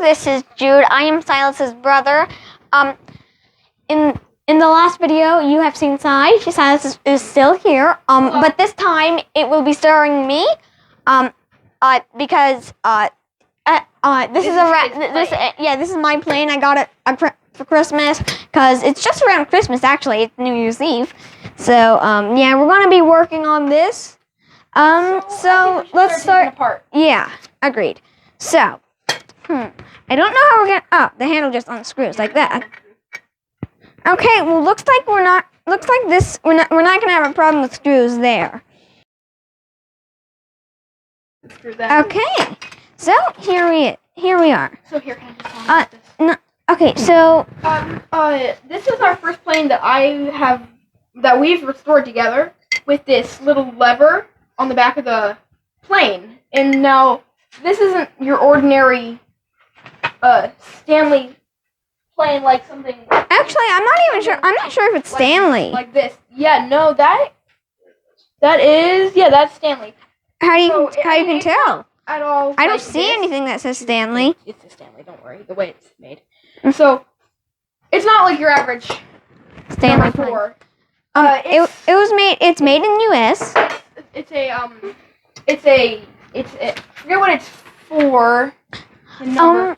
this is Jude. I am Silas's brother. In the last video, you have seen Silas is still here. But this time it will be starring me. Because this is my plane. I got it for Christmas because it's just around Christmas. Actually, it's New Year's Eve. So yeah, we're gonna be working on this. So let's start. Apart. Yeah, agreed. So, I don't know how we're gonna. Oh, the handle just unscrews like that. Okay, well, looks like we're not gonna have a problem with screws there. Okay, so here we are. So here, can I just no, okay, so this is our first plane that we've restored together with this little lever on the back of the plane. And now this isn't your ordinary Stanley plane, like something. Actually, I'm not even sure. I'm not sure if it's Stanley. Like this. Yeah, no, that's Stanley. How you can tell? At all. I don't see anything that says Stanley. It's a Stanley. Don't worry. The way it's made. So it's not like your average Stanley plane. It's made in U.S. I forget what it's for. The number.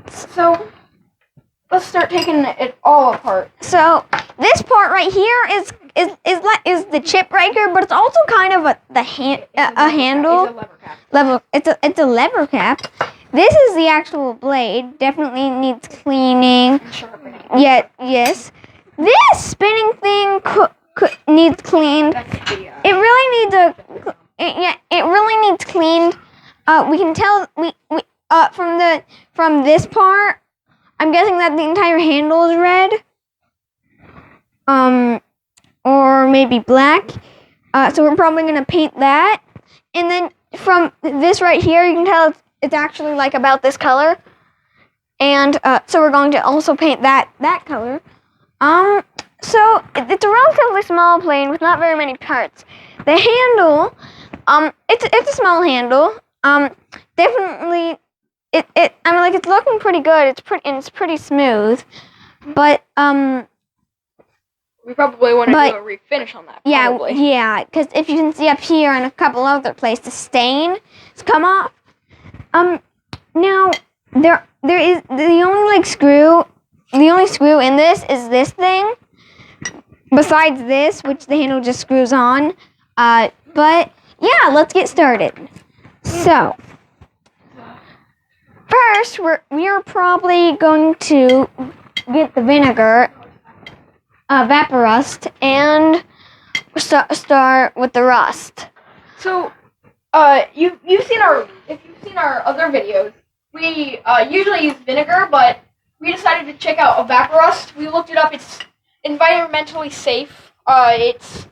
So let's start taking it all apart. So this part right here is the chip breaker, but it's also kind of a handle. It's a lever cap. This is the actual blade. Definitely needs cleaning. Yeah, yes. This spinning thing needs cleaned. It really needs cleaned. We can tell from this part. I'm guessing that the entire handle is red. Or maybe black. So we're probably gonna paint that. And then from this right here, you can tell it's actually like about this color. And so we're going to also paint that color. So it's a relatively small plane with not very many parts. The handle, it's a small handle. Definitely, it's looking pretty good. It's pretty smooth, but we probably want to do a refinish on that. Probably. Yeah, because if you can see up here and a couple other places, the stain has come off. Now there is the only screw in this is this thing. Besides this, which the handle just screws on. But yeah, let's get started. So first, we are probably going to get the vinegar, Vaporust, and start with the rust. So, if you've seen our other videos, we usually use vinegar, but we decided to check out a Vaporust. We looked it up. It's environmentally safe. It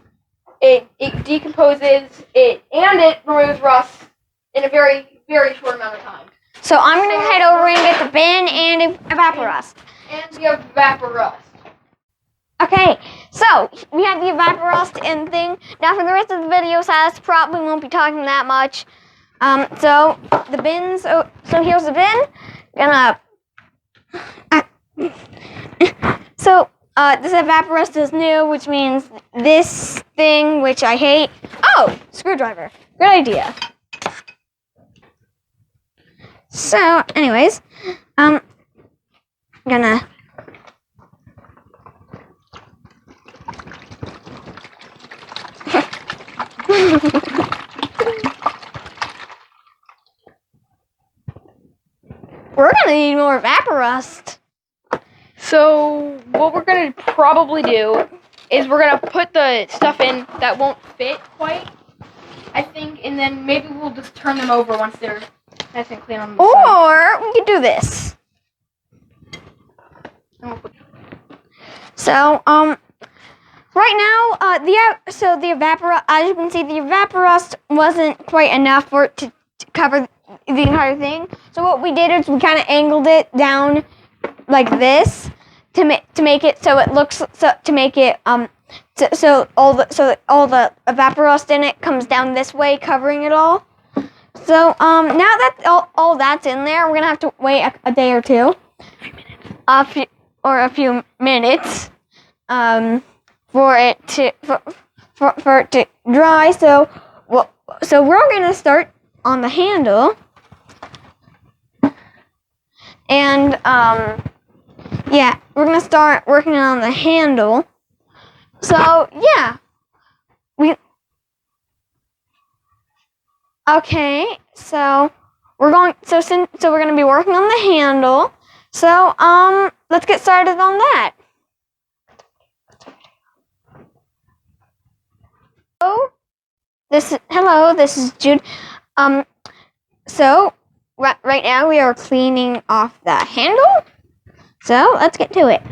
decomposes and it removes rust in a very, very short amount of time. So I'm going to head over and get the bin and a Vaporust. And we have Vaporust. Okay, so we have the Vaporust and thing. Now for the rest of the video, Silas probably won't be talking that much. So the bins. So here's the bin. So this Vaporust is new, which means this thing, which I hate. Oh, screwdriver. Good idea. So, anyways, I'm gonna we're gonna need more Vaporust. So what we're gonna probably do is we're gonna put the stuff in that won't fit quite, I think, and then maybe we'll just turn them over once they're nice and clean on the side. Or we could do this. So right now the Vaporust, as you can see, the Vaporust wasn't quite enough for it to cover the entire thing. So what we did is we kind of angled it down like this to make it so it looks so all the Vaporust in it comes down this way, covering it all. So now that all that's in there, we're gonna have to wait a day or two, a few minutes, for it to dry. So we're gonna start on the handle, and yeah, we're gonna start working on the handle. So yeah, okay. So we're gonna be working on the handle. So let's get started on that. Hello, this is Jude. So right now we are cleaning off the handle. So let's get to it.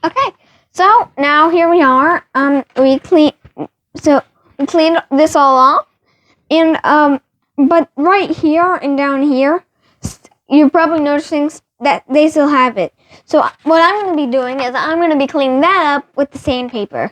Okay, so now here we are. We cleaned this all off, and but right here and down here, you're probably noticing that they still have it. So what I'm going to be doing is I'm going to be cleaning that up with the sandpaper.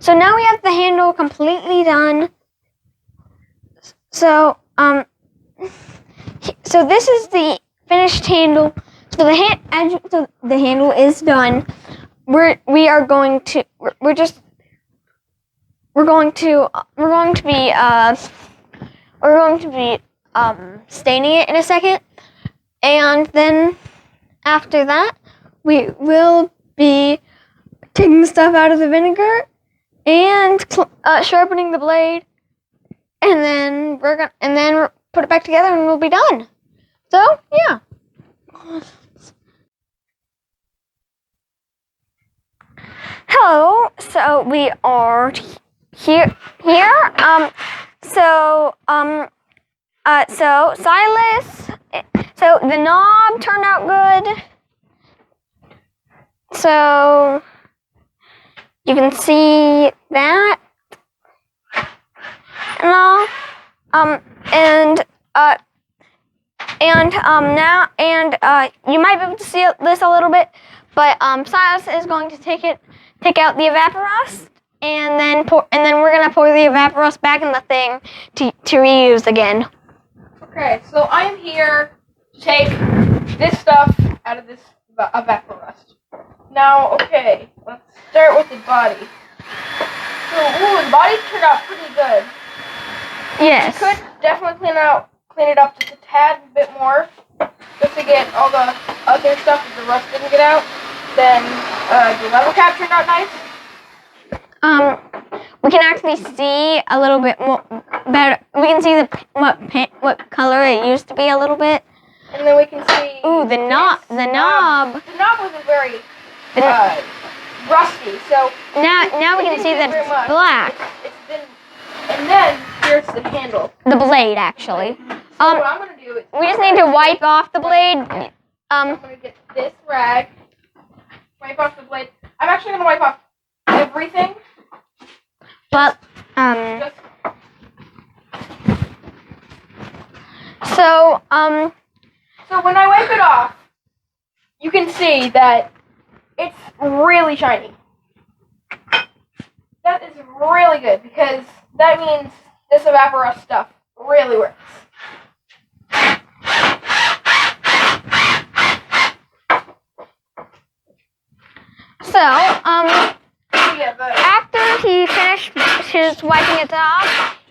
So now we have the handle completely done. So so this is the finished handle. So the handle is done. We're going to be staining it in a second, and then after that we will be taking the stuff out of the vinegar and sharpening the blade, and then we'll put it back together and we'll be done. So yeah. Hello. So we are here. So Silas. So the knob turned out good. So you can see that and all. You might be able to see this a little bit, but Silas is going to take out the evaporust, and then we're gonna pour the evaporust back in the thing to reuse again. Okay, so I am here to take this stuff out of this evaporust. Now, okay, let's start with the body. So, the body turned out pretty good. Yes. You could definitely clean it up just a tad bit more, just to get all the other stuff that the rust didn't get out. Then the level cap turned out nice. We can actually see a little bit more better. We can see what color it used to be a little bit. And then we can see. Ooh, the knob. The knob wasn't very rusty, so now we can see that it's black. It's been, and then here's the handle. The blade, actually. So what I'm gonna do is we just need to wipe off the blade. I'm gonna get this rag, wipe off the blade. I'm actually gonna wipe off everything. But Just, so so when I wipe it off, you can see that it's really shiny. That is really good because that means this evaporust stuff really works. So after he finished his wiping it off,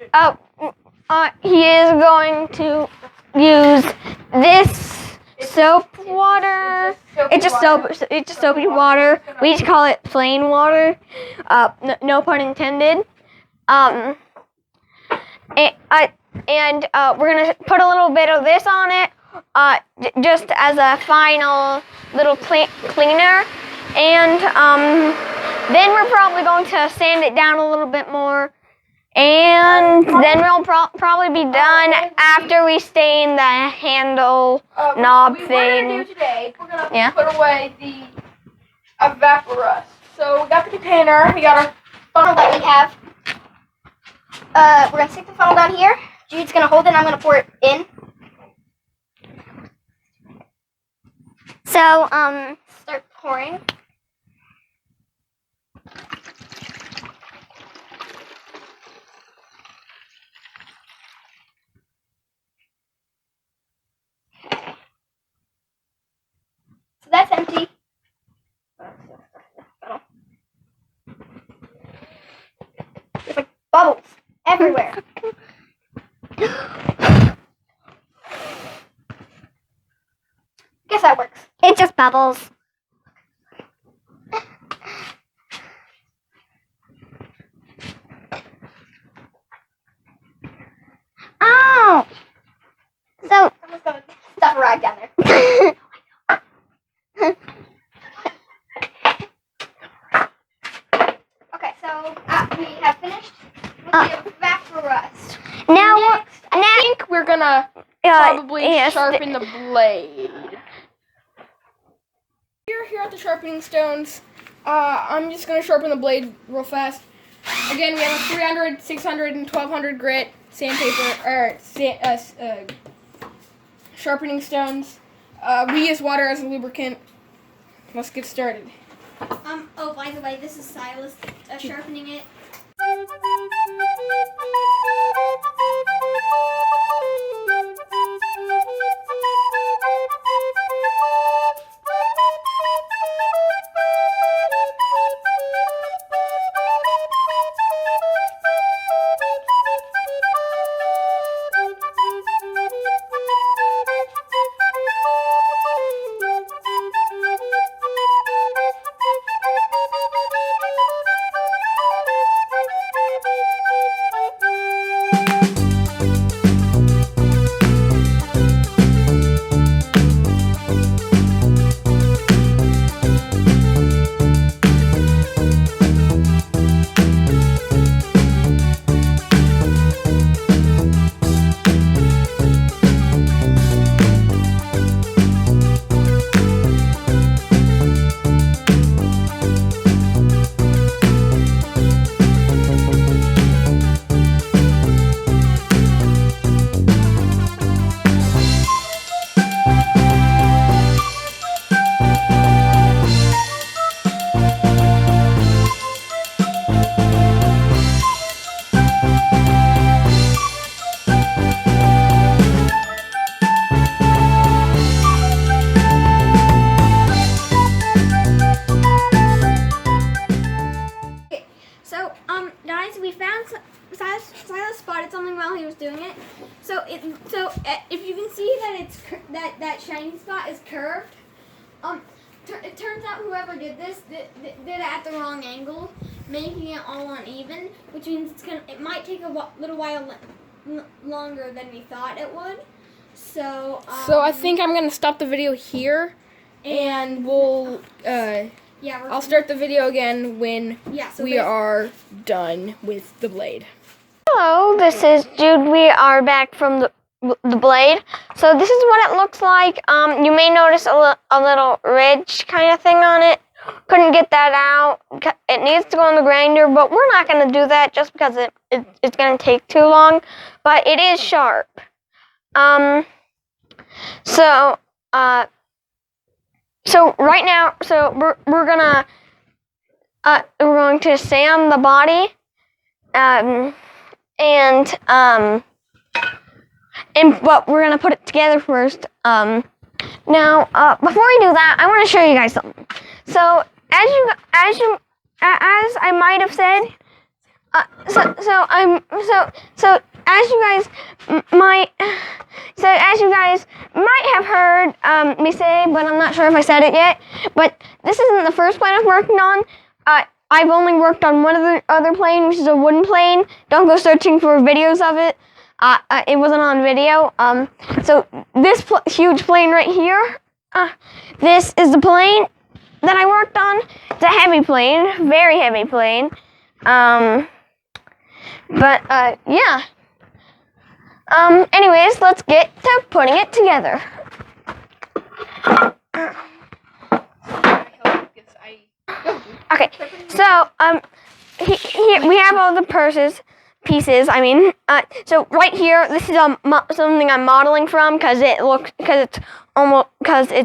he is going to use this soap water. It's just soapy water. We just call it plain water. No pun intended. And we're gonna put a little bit of this on it, just as a final little cleaner. And then we're probably going to sand it down a little bit more. And then we'll probably be done after we stain the handle knob thing. What we're going to do today, we're going to put away the evaporust. So we got the container, we got our funnel that we have. We're going to stick the funnel down here. Jude's going to hold it and I'm going to pour it in. So, start pouring. That's empty. There's like bubbles everywhere. Guess that works. it just bubbles. Oh! So, I'm just gonna stuff a rag down there. Okay, so we have finished with the evaporust. now, I think we're gonna probably sharpen the blade. Here at the sharpening stones, I'm just gonna sharpen the blade real fast. Again, we have a 300, 600, and 1200 grit sandpaper, or sharpening stones. We use water as a lubricant. Let's get started. Oh, by the way, this is Silas sharpening it. guys, we found Silas spotted something while he was doing it. So if you can see that it's that shiny spot is curved, it turns out whoever did this did it at the wrong angle, making it all uneven, which means it might take a little while longer than we thought it would. So I think I'm gonna stop the video here, and we'll I'll start the video again when we are done with the blade. Hello, this is Jude. We are back from the blade. So this is what it looks like. You may notice a little ridge kind of thing on it. Couldn't get that out. It needs to go in the grinder, but we're not going to do that just because it's going to take too long. But it is sharp. So right now, we're going to sand the body, but we're gonna put it together first. Now, before we do that, I want to show you guys something. So as I might have said, as you guys might have heard me say, but I'm not sure if I said it yet. But this isn't the first plane I've worked on. I've only worked on one other plane, which is a wooden plane. Don't go searching for videos of it. It wasn't on video. So this huge plane right here, this is the plane that I worked on. It's a heavy plane, very heavy plane. Yeah. Anyways, let's get to putting it together. Okay, so here we have all the pieces. I mean, so right here, this is something I'm modeling from because it's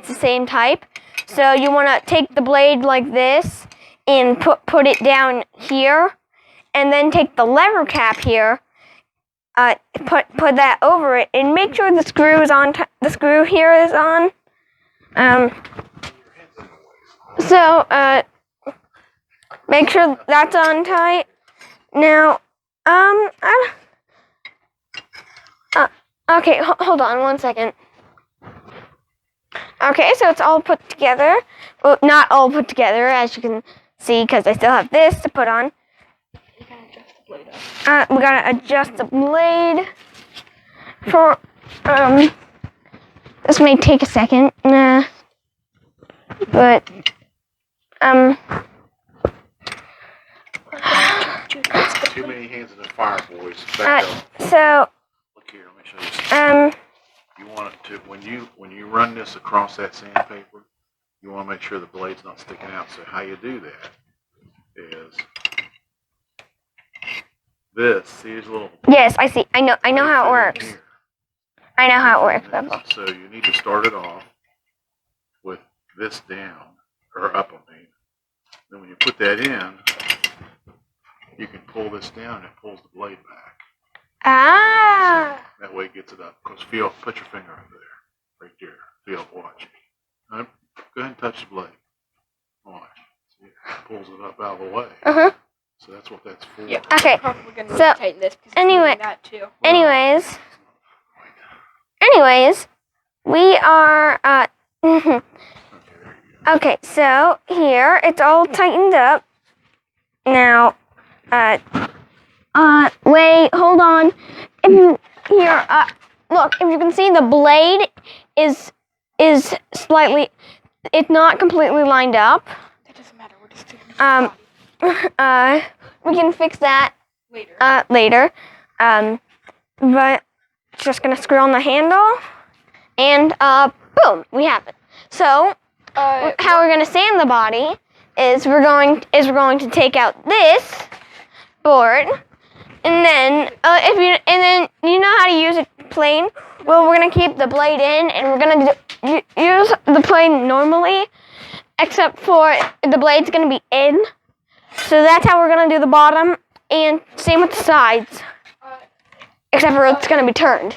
the same type. So you want to take the blade like this and put it down here, and then take the lever cap here. Put that over it, and make sure the screw is on. The screw here is on. Make sure that's on tight. Now, okay, hold on 1 second. Okay, so it's all put together. Well, not all put together, as you can see, because I still have this to put on. We gotta adjust the blade for, this may take a second, but, Too many hands in the fire, boys. Back up. So, Look here, let me show you something. You want it to, when you run this across that sandpaper, you want to make sure the blade's not sticking out. So how you do that is this. See these little. yes, I see. I know how it works. Here. I know how it works. So you need to start it off with this down, or up, I mean. Then when you put that in, you can pull this down and it pulls the blade back. Ah. So that way it gets it up. Because put your finger up there. Right there. Feel, watch. Go ahead and touch the blade. Watch. See, it pulls it up out of the way. Uh-huh. So that's what that's for. Yeah. Okay. We're gonna So, tighten this because anyway, that too. Anyways, we are, okay, so here, it's all tightened up. Now, wait, hold on. Look, if you can see, the blade is slightly, it's not completely lined up. That doesn't matter. We're just doing We can fix that later. But just gonna screw on the handle, and boom, we have it. So how we're gonna sand the body is we're going to take out this board, and then you know how to use a plane. Well, we're gonna keep the blade in, and we're gonna use the plane normally, except for the blade's gonna be in. So that's how we're gonna do the bottom, and same with the sides. Except for it's going to be turned.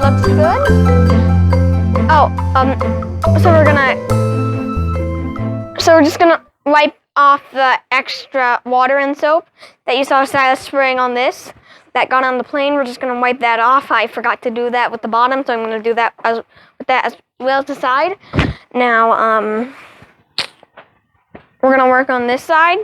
looks good. Oh, so we're just gonna wipe off the extra water and soap that you saw Silas spraying on this that got on the plane. We're just gonna wipe that off. I forgot to do that with the bottom, so I'm gonna do that with that as well as the side. Now, we're gonna work on this side.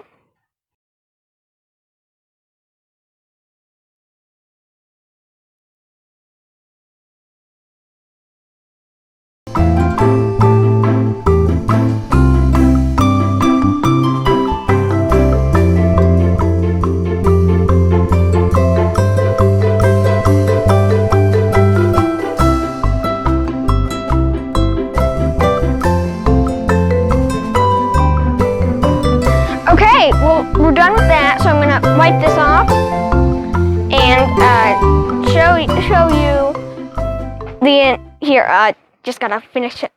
Okay, well, we're done with that, so I'm gonna wipe this off and show you the here. Just gotta finish it.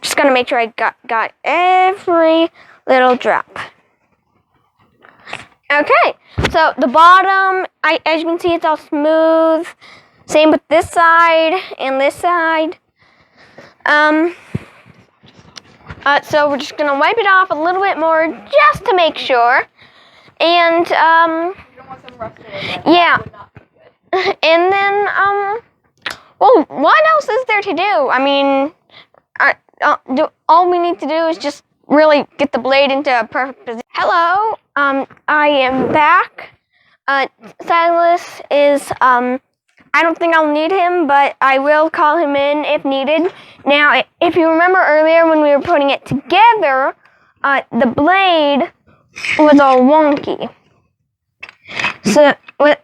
Just gotta make sure I got every little drop. Okay, so the bottom, as you can see, it's all smooth. Same with this side and this side. So we're just gonna wipe it off a little bit more just to make sure. And You don't want some rust in it. yeah. That would not be good. And then well, what else is there to do? I mean, all we need to do is just really get the blade into a perfect position. Hello, I am back. Silas is I don't think I'll need him, but I will call him in if needed. Now, if you remember earlier when we were putting it together, the blade was all wonky. So what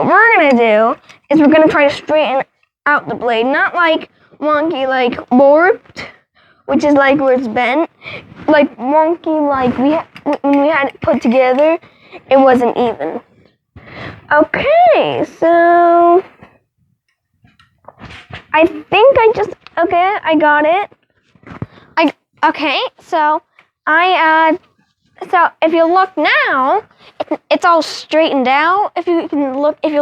we're gonna do is we're gonna try to straighten out the blade, not like wonky, like warped, which is like where it's bent, like wonky, like when we had it put together, it wasn't even. Okay, so I think I got it. So if you look now, it's all straightened out. If you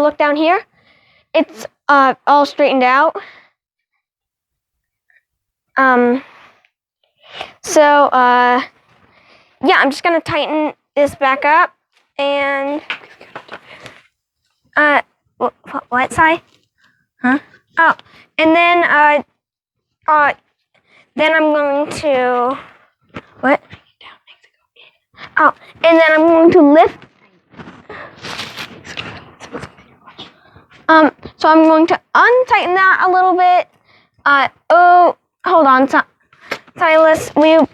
look down here, it's all straightened out. Yeah, I'm just gonna tighten this back up and what side? Huh? Oh, and then I'm going to what? Oh, and then I'm going to lift. So I'm going to untighten that a little bit. Oh, hold on, Silas. Will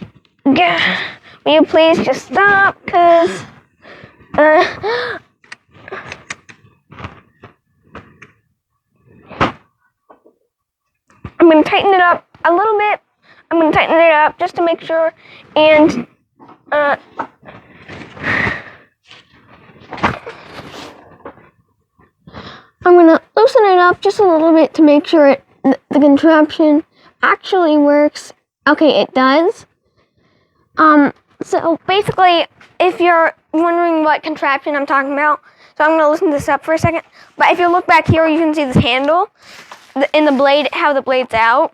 you please just stop? Cause I'm going to tighten it up a little bit. I'm going to tighten it up just to make sure. And I'm going to loosen it up just a little bit to make sure the contraption actually works. Okay, it does. So basically, if you're wondering what contraption I'm talking about, so I'm going to loosen this up for a second. But if you look back here, you can see this handle in the blade, how the blade's out.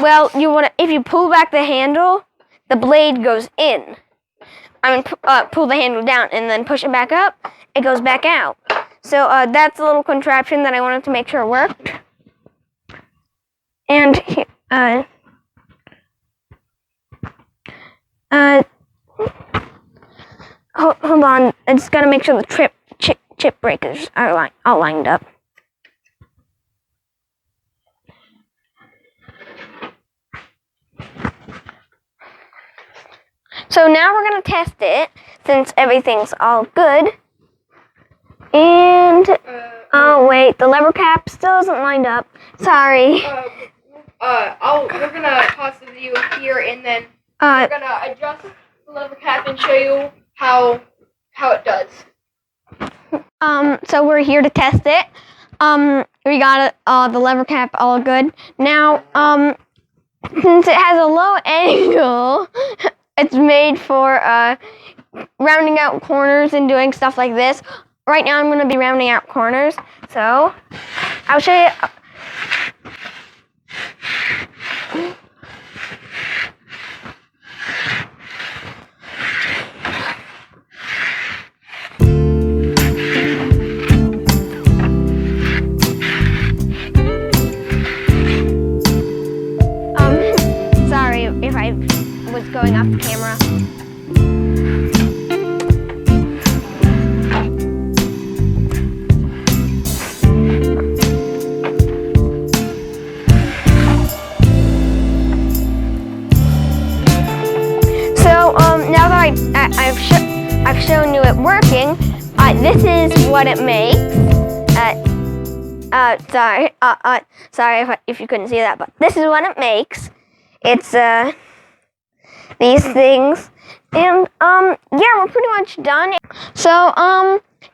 Well, if you pull back the handle, the blade goes in. Pull the handle down and then push it back up, it goes back out. So that's a little contraption that I wanted to make sure worked. And hold on, I just gotta make sure the chip breakers are all lined up. So now we're gonna test it since everything's all good. And oh wait, the lever cap still isn't lined up. Sorry. We're gonna pause the video here, and then we're gonna adjust the lever cap and show you how it does. So we're here to test it. We got the lever cap all good. Now, since it has a low angle, it's made for rounding out corners and doing stuff like this. Right now I'm going to be rounding out corners. So, I'll show you. Sorry if I was going off the camera. So now that I've shown you it working, this is what it makes. Sorry if you couldn't see that, but this is what it makes. It's these things, and yeah, we're pretty much done. So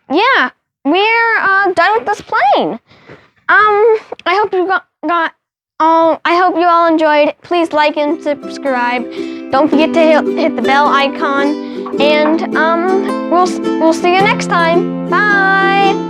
yeah, we're done with this plane. I hope you I hope you all enjoyed. Please like and subscribe. Don't forget to hit the bell icon, and we'll see you next time. Bye.